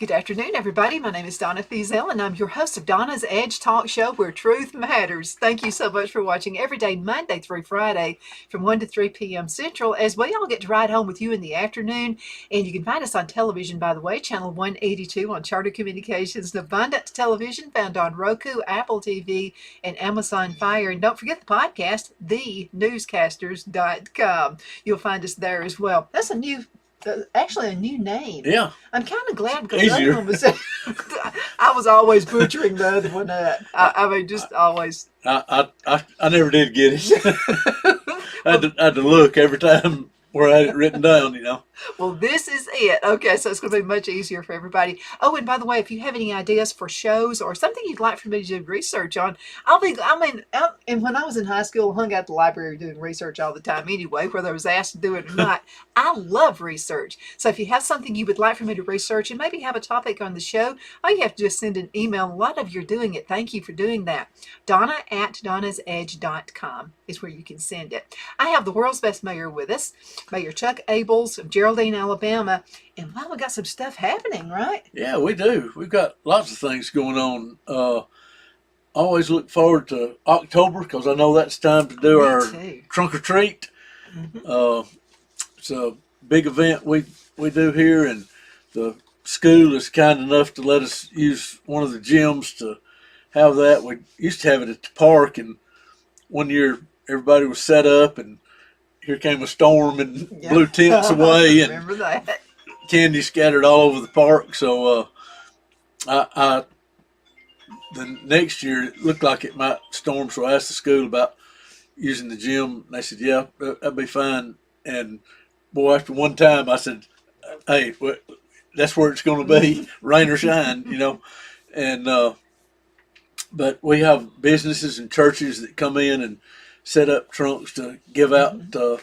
Good afternoon, everybody. My name is Donna Thiesel, and I'm your host of Donna's Edge Talk Show, where truth matters. Thank you so much for watching every day, Monday through Friday, from 1 to 3 p.m. Central, as we all get to ride home with you in the afternoon. And you can find us on television, by the way, channel 182 on Charter Communications and Abundant Television, found on Roku, Apple TV, and Amazon Fire. And don't forget the podcast, thenewscasters.com. You'll find us there as well. That's actually a new name. Yeah, I'm kind of glad because the other easier. one was. I was always butchering the other one up. I mean, just always. I never did get it. I had to look every time where I had it written down. Well, this is it. Okay, so it's going to be much easier for everybody. Oh, and by the way, if you have any ideas for shows or something you'd like for me to do research on, and when I was in high school, I hung out at the library doing research all the time anyway, whether I was asked to do it or not. I love research. So if you have something you would like for me to research and maybe have a topic on the show, all you have to just send an email. A lot of you are doing it. Thank you for doing that. Donna@donnasedge.com is where you can send it. I have the world's best mayor with us, Mayor Chuck Abels of Geraldine, Alabama. And wow, we got some stuff happening, right? Yeah, we do. We've got lots of things going on. Always look forward to October because I know that's time to do Me our too. trunk or treat. It's a big event we do here, and the school is kind enough to let us use one of the gyms to have that. We used to have it at the park, and one year everybody was set up, and here came a storm and Yeah. blew tents away, and Remember that? candy scattered all over the park. So I the next year it looked like it might storm, so I asked the school about using the gym. And they said, "Yeah, that'd be fine." And boy, after one time, I said, "Hey, that's where it's going to be, rain or shine." And but we have businesses and churches that come in and set up trunks to give out to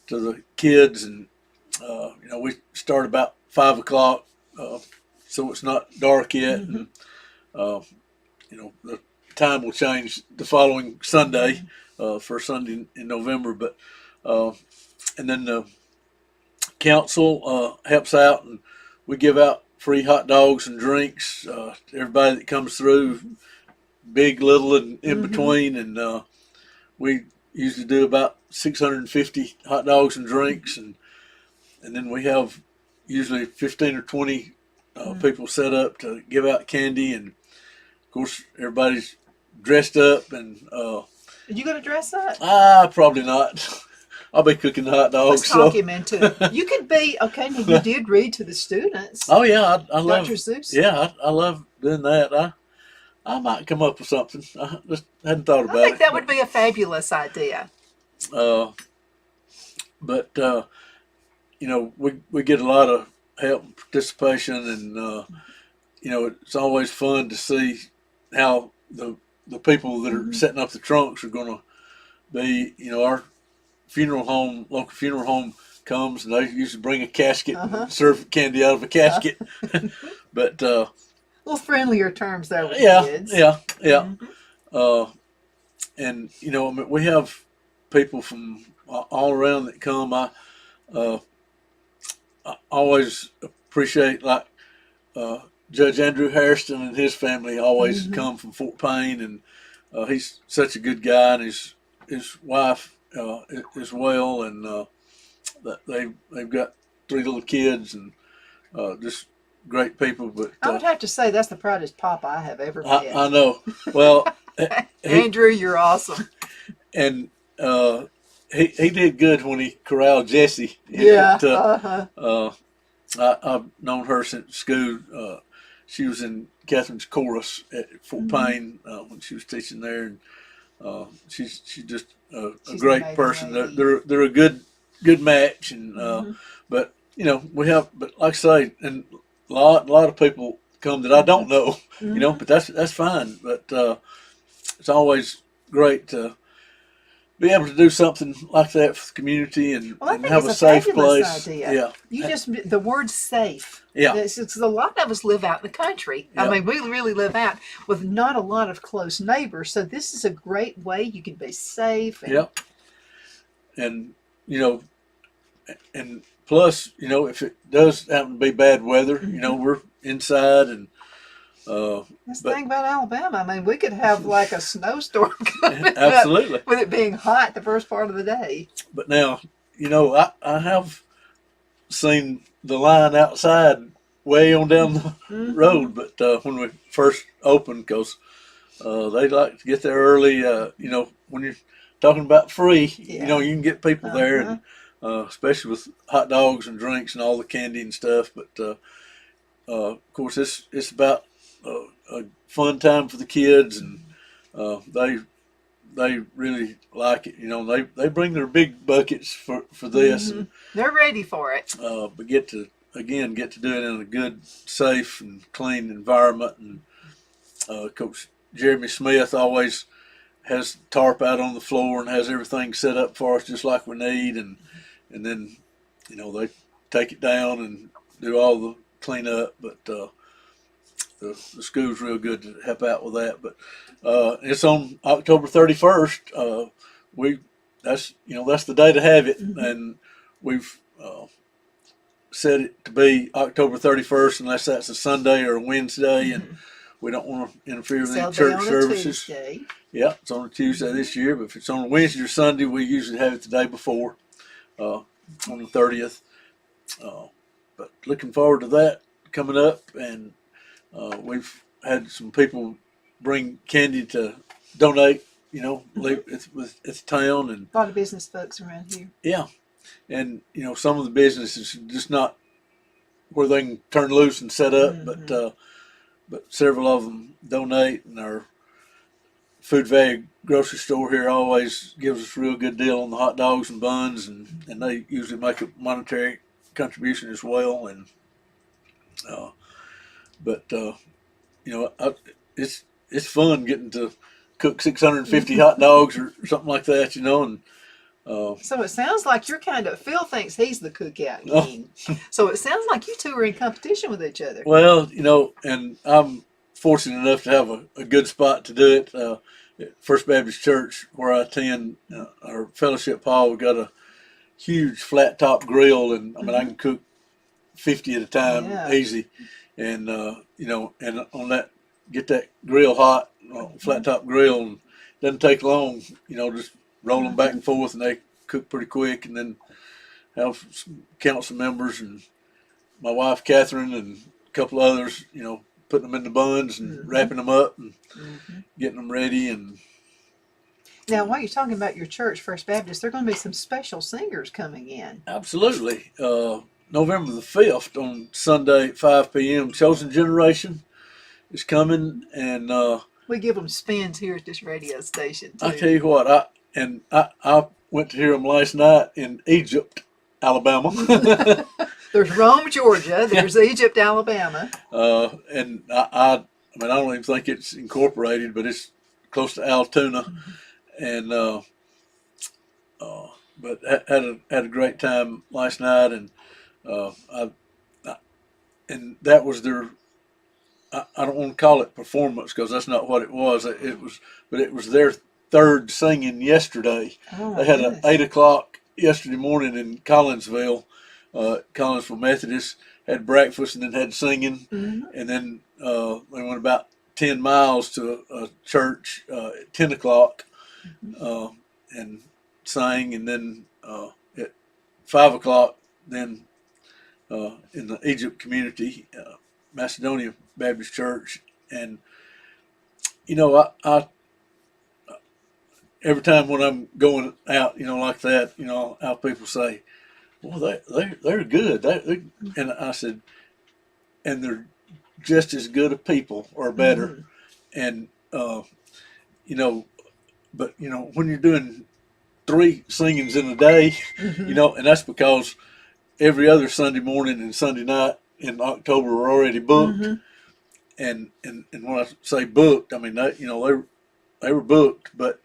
the kids, and we start about 5 o'clock, so it's not dark yet, and the time will change the following Sunday, for Sunday in November, but and then the council helps out, and we give out free hot dogs and drinks to everybody that comes through, big, little, and in between, and we usually do about 650 hot dogs and drinks, and then we have usually 15 or 20 people set up to give out candy, and of course everybody's dressed up, and Are you going to dress up? probably not. I'll be cooking the hot dogs. Let's talk him into it. You could be, okay, now you did read to the students. Oh yeah, I love Dr. Seuss. Yeah, I love doing that. I might come up with something. I just hadn't thought about it. I think that would be a fabulous idea. But we get a lot of help and participation, and it's always fun to see how the people that are setting up the trunks are going to be. Our local funeral home comes, and they usually bring a casket and serve candy out of a casket. But A little friendlier terms there with yeah, kids. yeah. And we have people from all around that come. I always appreciate, like, Judge Andrew Hairston and his family always come from Fort Payne, and he's such a good guy, and his wife as well, and they've got 3 little kids, and just great people. But I would have to say that's the proudest papa I have ever met. I know. Well, Andrew, you're awesome. and he did good when he corralled Jessie. Yeah. I've known her since school. She was in Catherine's chorus at Fort Payne when she was teaching there, and she's just a great person. lady. They're a good match, and but like I say, and a lot of people come that I don't know, but that's fine. But it's always great to be able to do something like that for the community, and Well, I think have a it's safe fabulous place. idea. Yeah, The word safe. Yeah. It's a lot of us live out in the country. Yeah. I mean, we really live out with not a lot of close neighbors. So this is a great way you can be safe. And, Yep. And and plus, if it does happen to be bad weather, we're inside and This but thing about Alabama, I mean, we could have like a snowstorm coming up absolutely. with it being hot the first part of the day. But now, I have seen the line outside way on down the Mm-hmm. road, but when we first opened, because they like to get there early. When you're talking about free, Yeah. you can get people there, Uh-huh. and especially with hot dogs and drinks and all the candy and stuff. But of course, it's about a fun time for the kids, and they really like it. They bring their big buckets for this, Mm-hmm. and They're ready for it. but get to do it in a good, safe, and clean environment. And Coach Jeremy Smith always has tarp out on the floor and has everything set up for us just like we need, and then they take it down and do all the cleanup. But the school's real good to help out with that. But it's on October 31st. We that's the day to have it, Mm-hmm. and we've set it to be October 31st unless that's a Sunday or a Wednesday, and Mm-hmm. we don't want to interfere with So any it'll be church on a services. Tuesday. Yeah, it's on a Tuesday this year, but if it's on a Wednesday or Sunday, we usually have it the day before, uh, on the 30th. But looking forward to that coming up, and we've had some people bring candy to donate. Mm-hmm. It's town, and A lot of business folks around here. yeah, and some of the businesses are just not where they can turn loose and set up, Mm-hmm. but several of them donate, and our food value grocery store here always gives us a real good deal on the hot dogs and buns, and they usually make a monetary contribution as well. And uh, but it's fun getting to cook 650 hot dogs or something like that, and So it sounds like you're kind of, Phil thinks he's the cookout uh, king. So it sounds like you two are in competition with each other. well, and I'm fortunate enough to have a good spot to do it. At First Baptist Church, where I attend, our fellowship hall, we got a huge flat top grill, and I mean I Mm-hmm. can cook 50 at a time Yeah. easy, and and on that, get that grill hot, Mm-hmm. flat top grill, and doesn't take long. Just roll them back Mm-hmm. and forth, and they cook pretty quick, and then have some council members and my wife Catherine and a couple others, putting them in the buns and Mm-hmm. wrapping them up and Mm-hmm. getting them ready. And Now, while you're talking about your church, First Baptist, there are going to be some special singers coming in. absolutely, November the 5th on Sunday at 5 p.m. Chosen Generation is coming, and We give them spins here at this radio station, I too. tell you what, I went to hear them last night in Egypt, Alabama, There's Rome, Georgia. There's Egypt, Alabama. and I mean I don't even think it's incorporated, but it's close to Altoona, Mm-hmm. and uh, but had a great time last night, and I and that was their. I don't want to call it performance because that's not what it was. But it was their third singing yesterday. Oh, my They had a goodness. 8 o'clock yesterday morning in Collinsville, Collinsville Methodist. Had breakfast and then had singing, Mm-hmm. and then they went about 10 miles to a church at 10 o'clock, Mm-hmm. uh, and sang, and then at 5 o'clock, then in the Egypt community, Macedonia Baptist Church, and I every time when I'm going out, like that, how people say, "Well, they're good," and I said, and they're just as good a people or better, Mm-hmm. and you know, but when you're doing three singings in a day, Mm-hmm. and that's because every other Sunday morning and Sunday night in October are already booked. Mm-hmm. And when I say booked, I mean they were booked, but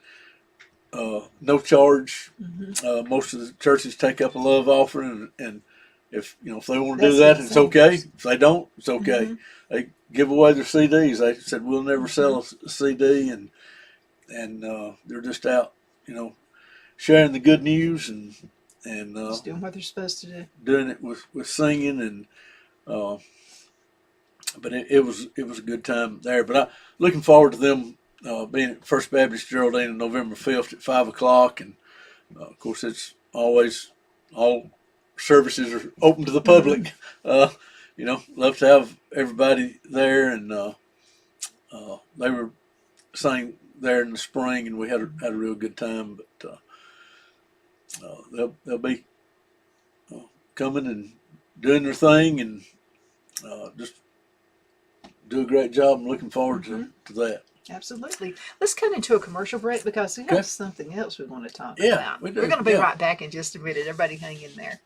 no charge. Mm-hmm. Most of the churches take up a love offering, and if they want to do That's for that, the it's okay. singers. If they don't, it's okay. Mm-hmm. They give away their CDs. They said we'll never Mm-hmm. sell a CD, and they're just out, sharing the good news, and Just doing what they're supposed to do. doing it with singing, and but it was a good time there. But I looking forward to them being at First Baptist Geraldine on November 5th at 5 o'clock, and of course it's always all services are open to the public. Love to have everybody there, and they were sang there in the spring, and we had a real good time. But they'll be coming and doing their thing, and just do a great job. I'm looking forward to that. Absolutely. Let's cut into a commercial break because we have something else we want to talk about. We do. We're going to be right back in just a minute. Everybody hang in there.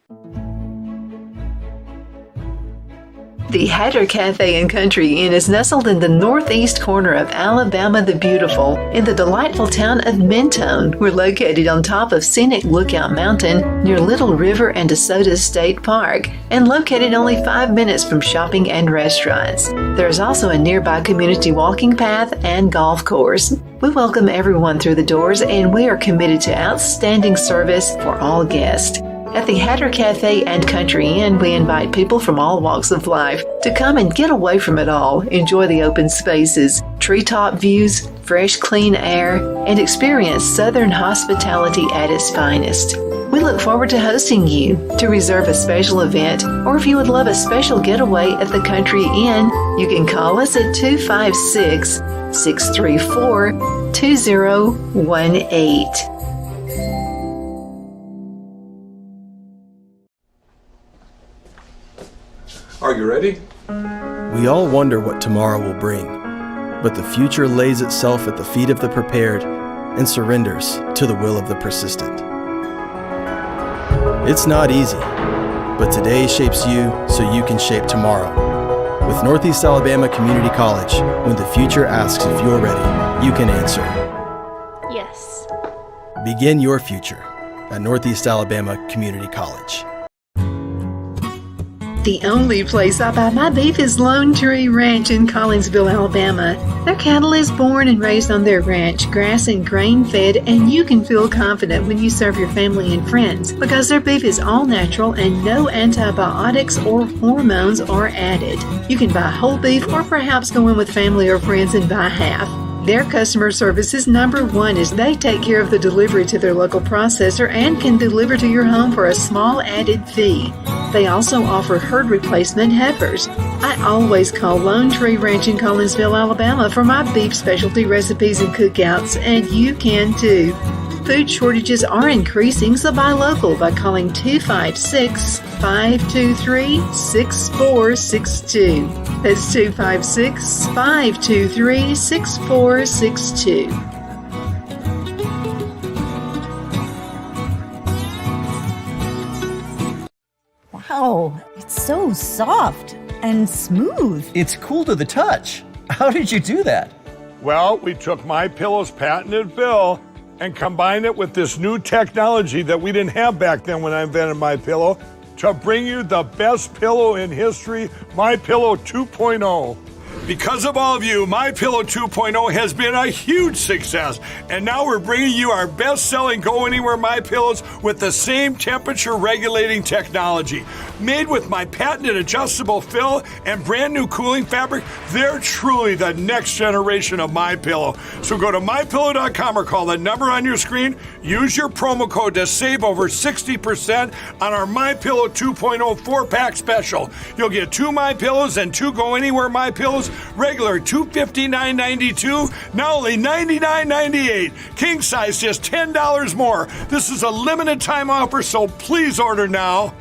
The Hatter Cafe and Country Inn is nestled in the northeast corner of Alabama the Beautiful in the delightful town of Mentone. We're located on top of scenic Lookout Mountain near Little River and DeSoto State Park and located only 5 minutes from shopping and restaurants. There is also a nearby community walking path and golf course. We welcome everyone through the doors, and we are committed to outstanding service for all guests. At the Hatter Cafe and Country Inn, we invite people from all walks of life to come and get away from it all, enjoy the open spaces, treetop views, fresh, clean air, and experience Southern hospitality at its finest. We look forward to hosting you. To reserve a special event, or if you would love a special getaway at the Country Inn, you can call us at 256-634-2018. Are you ready? We all wonder what tomorrow will bring, but the future lays itself at the feet of the prepared and surrenders to the will of the persistent. It's not easy, but today shapes you so you can shape tomorrow. With Northeast Alabama Community College, when the future asks if you're ready, you can answer. Yes. Begin your future at Northeast Alabama Community College. The only place I buy my beef is Lone Tree Ranch in Collinsville, Alabama. Their cattle is born and raised on their ranch, grass and grain fed, and you can feel confident when you serve your family and friends because their beef is all natural and no antibiotics or hormones are added. You can buy whole beef or perhaps go in with family or friends and buy half. Their customer service is number one as they take care of the delivery to their local processor and can deliver to your home for a small added fee. They also offer herd replacement heifers. I always call Lone Tree Ranch in Collinsville, Alabama for my beef specialty recipes and cookouts, and you can too. Food shortages are increasing, so buy local by calling 256-523-6462. That's 256-523-6462. Wow, it's so soft and smooth. It's cool to the touch. How did you do that? Well, we took MyPillow's patented fill and combined it with this new technology that we didn't have back then when I invented MyPillow to bring you the best pillow in history, MyPillow 2.0. Because of all of you, MyPillow 2.0 has been a huge success, and now we're bringing you our best-selling Go Anywhere MyPillows with the same temperature-regulating technology. Made with my patented adjustable fill and brand new cooling fabric, they're truly the next generation of MyPillow. So go to MyPillow.com or call the number on your screen. Use your promo code to save over 60% on our MyPillow 2.0 4-pack special. You'll get 2 MyPillows and 2 Go Anywhere MyPillows, regular $259.92, now only $99.98. King size just $10 more. This is a limited time offer, so please order now.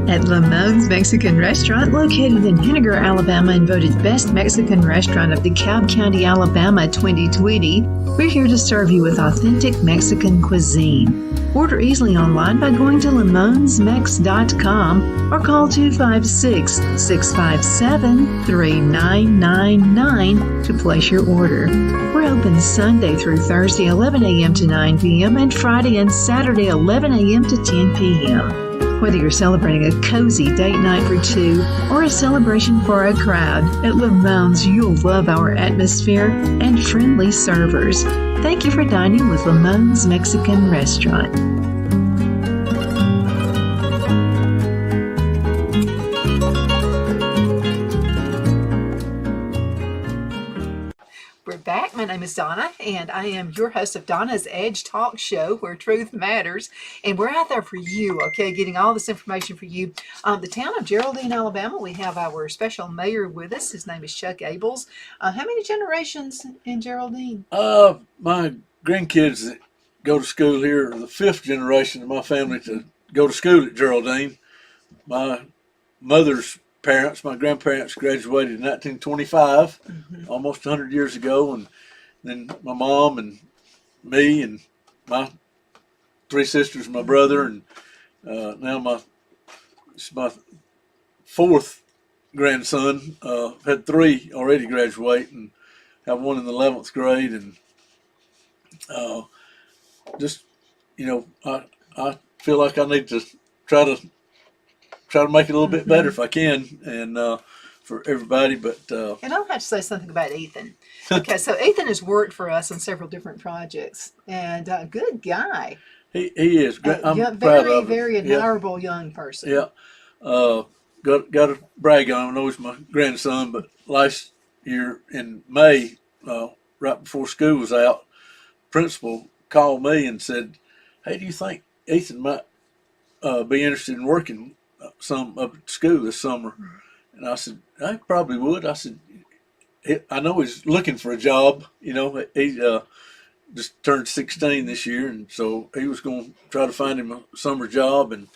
At Lamone's Mexican Restaurant, located in Henniger, Alabama, and voted Best Mexican Restaurant of DeKalb County, Alabama 2020, we're here to serve you with authentic Mexican cuisine. Order easily online by going to lamonsmex.com or call 256-657-3999 to place your order. We're open Sunday through Thursday 11 a.m. to 9 p.m. and Friday and Saturday 11 a.m. to 10 p.m. Whether you're celebrating a cozy date night for two or a celebration for a crowd, at Lamone's you'll love our atmosphere and friendly servers. Thank you for dining with Lamone's Mexican Restaurant. We're back. My name is Donna, and I am your host of Donna's Edge Talk Show, where truth matters. And we're out there for you, okay, getting all this information for you. The town of Geraldine, Alabama, we have our special mayor with us. His name is Chuck Abels. How many generations in Geraldine? My grandkids that go to school here are the fifth generation of my family to go to school at Geraldine. My mother's parents, my grandparents, graduated in 1925, almost 100 years ago, and then my mom and me and my three sisters and my brother, and now it's my fourth grandson. Had three already graduate, and have one in the 11th grade, and just I feel like I need to try to make it a little bit better if I can, and for everybody. But and I'll have to say something about Ethan. Okay, so Ethan has worked for us on several different projects, and good guy. he is. I'm proud very, of him. very admirable young person. Yeah. Got to brag on him. I know he's my grandson, but last year in May, right before school was out, principal called me and said, "Hey, do you think Ethan might be interested in working some up at school this summer?" And I said, "I probably would." I said, "I know he's looking for a job. You know, he just turned 16 this year, and so he was going to try to find him a summer job." And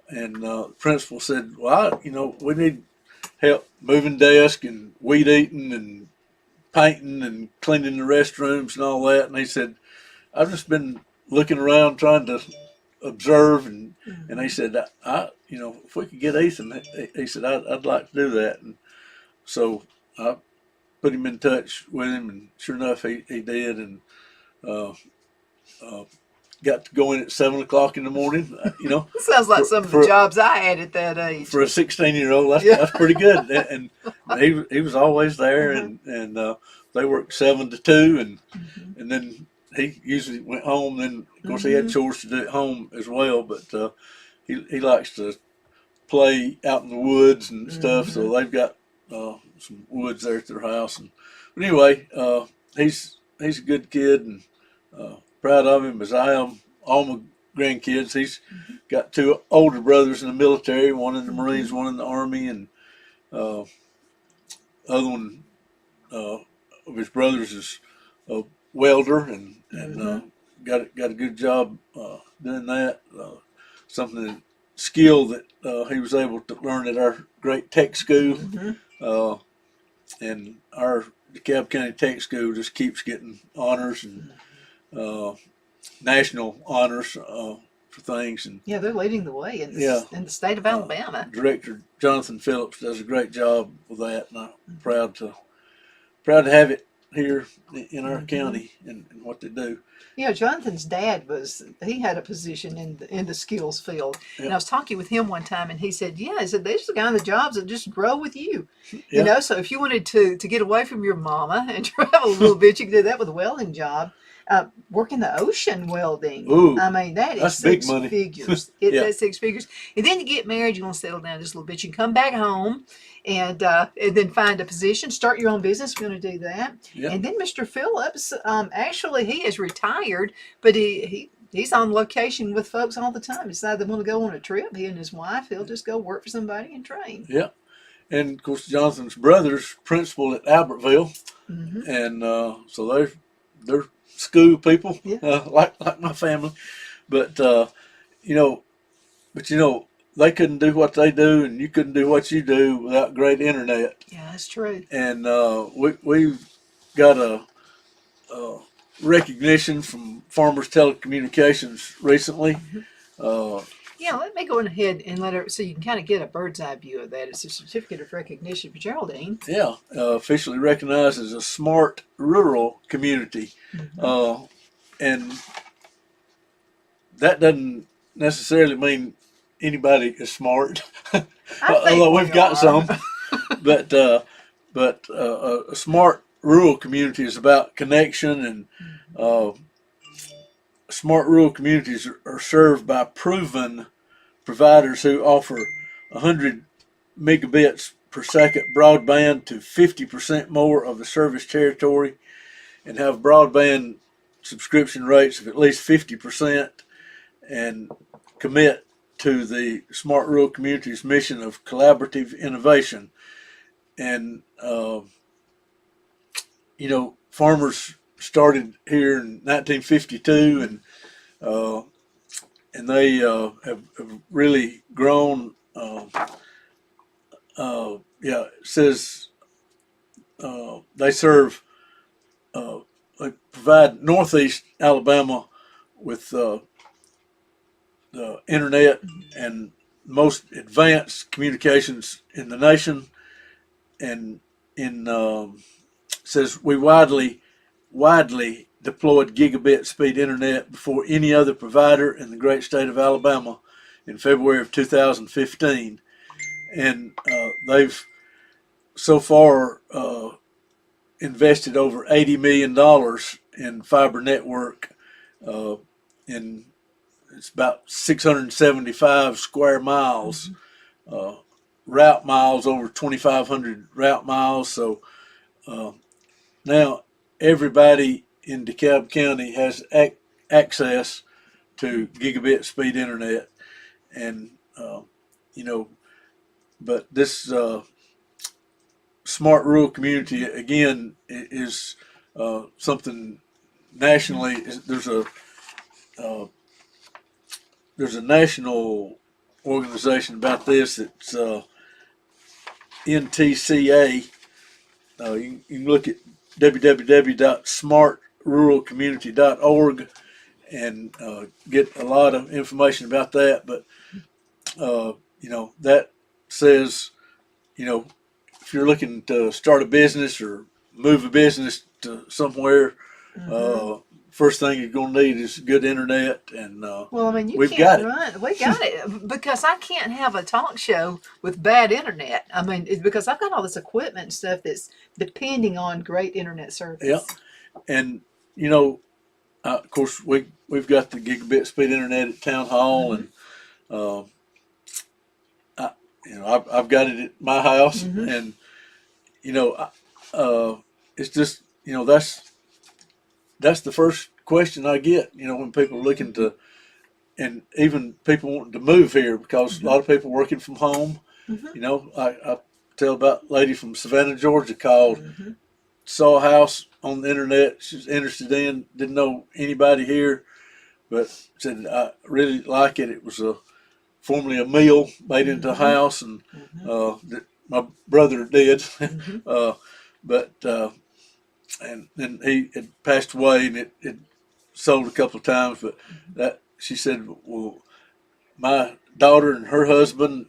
the principal said, "Well, we need help moving desk and weed eating and painting and cleaning the restrooms and all that." And he said, "I've just been looking around trying to observe," and he said, if we could get Ethan," he said, I'd like to do that." And so I put him in touch with him, and sure enough, he did, and got to go in at 7 o'clock in the morning. Sounds like some of the jobs I had at that age. For a 16-year-old, that's pretty good. And he was always there, and they worked 7 to 2, and then he usually went home. Then of course he had chores to do at home as well, but he likes to play out in the woods and stuff. So they've got some woods there at their house. But anyway, he's a good kid, and proud of him as I am all my grandkids. He's got two older brothers in the military, one in the Marines, one in the Army, and other one of his brothers is a welder, and got a good job doing that. Something skill that he was able to learn at our great tech school, and our DeKalb County Tech School just keeps getting honors and national honors for things. And yeah, they're leading the way in the state of Alabama. Director Jonathan Phillips does a great job with that, and I'm proud to have it here in our county and what they do. Jonathan's dad he had a position in the skills field. Yep. And I was talking with him one time, and he said, there's the kind of jobs that just grow with you. Yep. So if you wanted to get away from your mama and travel a little bit, you could do that with a welding job. Work in the ocean welding. Ooh, I mean, that's big six money. figures. That's 6 figures. And then you get married, you want to settle down just a little bit. You can come back home and then find a position, start your own business. We're going to do that. Yep. And then Mr. Phillips, actually, he is retired, but he's on location with folks all the time. Decide they want to go on a trip. He and his wife, he'll just go work for somebody and train. Yeah. And, of course, Jonathan's brother's principal at Albertville. And so they're school people, like my family, but they couldn't do what they do, and you couldn't do what you do without great internet. Yeah, that's true. And we've got a recognition from Farmers Telecommunications recently. Let me go ahead and let her, so you can kind of get a bird's eye view of that. It's a certificate of recognition for Geraldine. Yeah, officially recognized as a smart rural community. And that doesn't necessarily mean anybody is smart, I think although we we've got are. some. But a smart rural community is about connection, and uh, smart rural communities are served by proven providers who offer 100 megabits per second broadband to 50% more of the service territory, and have broadband subscription rates of at least 50%, and commit to the Smart Rural Communities mission of collaborative innovation. And, farmers started here in 1952, and they have really grown. It says they serve, they provide Northeast Alabama with the internet and most advanced communications in the nation. And in says we widely deployed gigabit speed internet before any other provider in the great state of Alabama in February of 2015, and they've so far invested over $80 million in fiber network. In It's about 675 square miles, route miles over 2,500 route miles. So now everybody in DeKalb County has access to gigabit speed internet, and you know, but this smart rural community again is something nationally. Uh, there's a national organization about this. It's NTCA. You can look at www.smartruralcommunity.org and get a lot of information about that. But that says, you know, if you're looking to start a business or move a business to somewhere, first thing you're going to need is good internet, and Well, I mean, you we've can't got it. run. We got it because I can't have a talk show with bad internet. I mean, it's because I've got all this equipment and stuff that's depending on great internet service. Yeah, and of course, we've got the gigabit speed internet at Town Hall, and uh, I've got it at my house, and it's just that's the first question I get. When people are looking to, and even people wanting to move here, because a lot of people working from home. I tell about a lady from Savannah, Georgia, called, saw a house on the internet she was interested in, didn't know anybody here, but said, I really like it. It was formerly a mill made into a house, and that my brother did, but and then he had passed away, and it sold a couple of times. But that she said, well, my daughter and her husband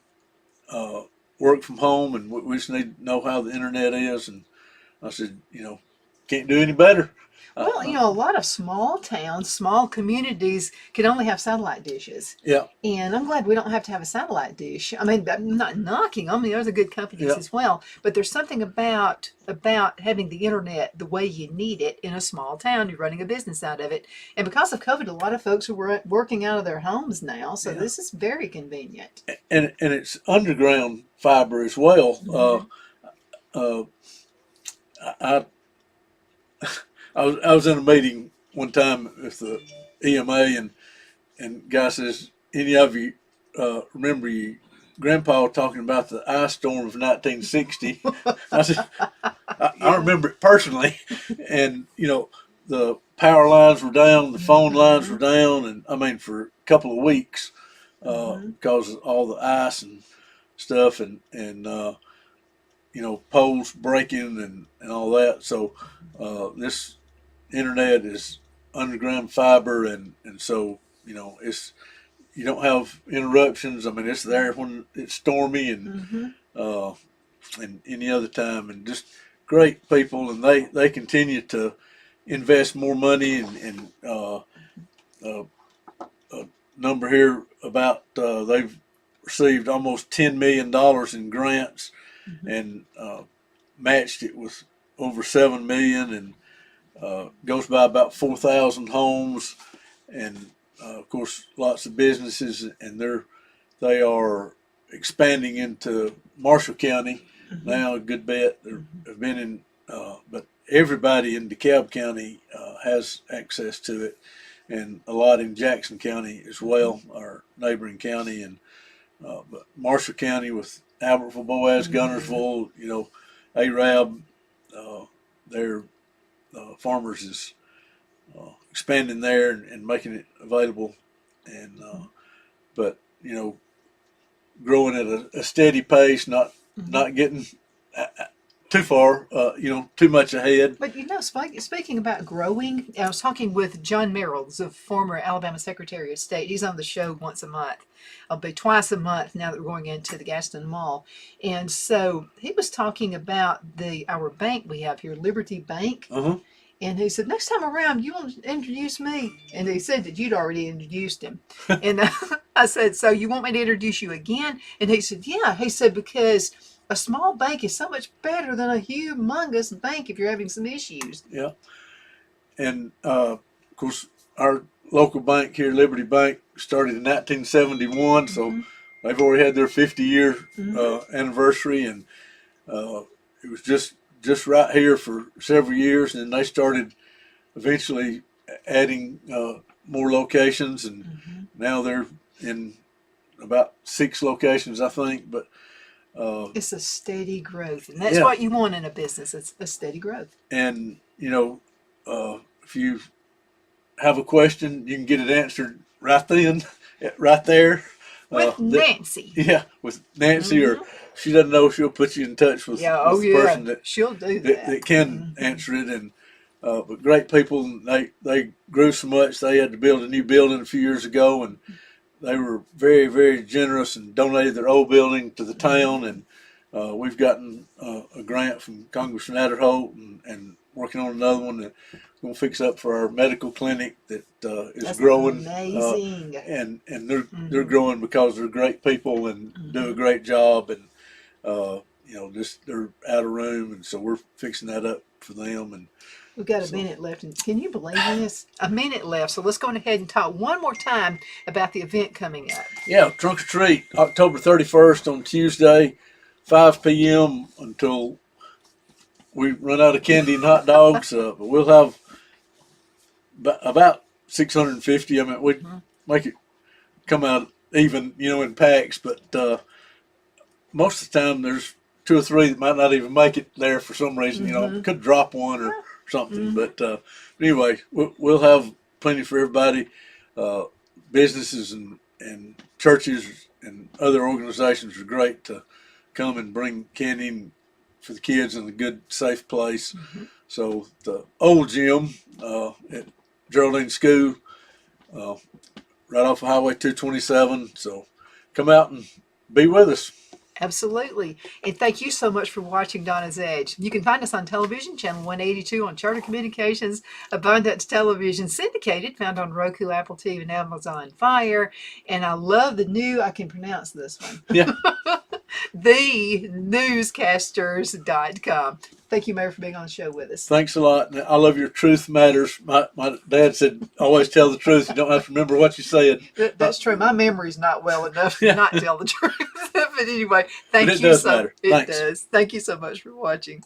work from home, and we just need to know how the internet is. And I said, can't do any better. Well, a lot of small towns, small communities can only have satellite dishes. Yeah. And I'm glad we don't have to have a satellite dish. I mean, I'm not knocking. I mean, there's a good companies as well. But there's something about having the internet the way you need it in a small town. You're running a business out of it. And because of COVID, a lot of folks are working out of their homes now. So this is very convenient. And it's underground fiber as well. I was in a meeting one time with the EMA, and guy says, any of you remember your grandpa talking about the ice storm of 1960? I said, I remember it personally. And, the power lines were down, the phone lines were down, and I mean, for a couple of weeks because of all the ice and stuff, and poles breaking and all that. So this internet is underground fiber, and so it's, you don't have interruptions. I mean, it's there when it's stormy and any other time, and just great people, and they continue to invest more money, and a number here about they've received almost $10 million in grants, and matched it with over $7 million, and goes by about 4,000 homes, and of course lots of businesses, and they are expanding into Marshall County now a good bit. They've been in, but everybody in DeKalb County has access to it, and a lot in Jackson County as well, our neighboring county, and but Marshall County with Albertville, Boaz, Gunnersville, Arab, their farmers is expanding there and making it available, and but growing at a steady pace, not getting too far, too much ahead. But speaking about growing, I was talking with John Merrill, the former Alabama Secretary of State. He's on the show once a month. I'll be twice a month now that we're going into the Gaston Mall. And so he was talking about our bank we have here, Liberty Bank. And he said, next time around, you want to introduce me? And he said that you'd already introduced him. And I said, so you want me to introduce you again? And he said, yeah. He said, because a small bank is so much better than a humongous bank if you're having some issues. Yeah. And, of course, our local bank here, Liberty Bank, started in 1971. So they've already had their 50-year anniversary. And it was just right here for several years. And they started eventually adding more locations. And now they're in about 6 locations, I think. But it's a steady growth, and that's what you want in a business. It's a steady growth. And if you have a question, you can get it answered right then, right there. With Nancy. With Nancy, or if she doesn't know, she'll put you in touch with, the person that she'll do that can answer it. And but great people, and they grew so much they had to build a new building a few years ago, and they were very, very generous and donated their old building to the town. And we've gotten a grant from Congressman Adderholt, and working on another one that we're going to fix up for our medical clinic that is That's growing. Amazing. And they're growing because they're great people and do a great job. And they're out of room, and so we're fixing that up for them. And we've got a minute left, and can you believe this? A minute left, so let's go ahead and talk one more time about the event coming up. Yeah, Trunk or Treat, October 31st on Tuesday, 5 p.m. until we run out of candy and hot dogs. But we'll have about 650. I mean, we make it come out even, in packs, but most of the time there's 2 or 3 that might not even make it there for some reason. Could drop one or something. But anyway, we'll have plenty for everybody. Businesses and churches and other organizations are great to come and bring candy for the kids in a good, safe place. So the old gym at Geraldine School, right off of Highway 227. So come out and be with us. Absolutely. And thank you so much for watching Donna's Edge. You can find us on television, channel 182 on Charter Communications, Abundance Television, syndicated, found on Roku, Apple TV, and Amazon Fire. And I love the new, I can pronounce this one. Yeah. thenewscasters.com. Thank you, Mayor, for being on the show with us. Thanks a lot. I love your truth matters. My dad said, always tell the truth. You don't have to remember what you said. That's true. My memory's not well enough to not tell the truth. But anyway, thank you so much. It does. Thank you so much for watching.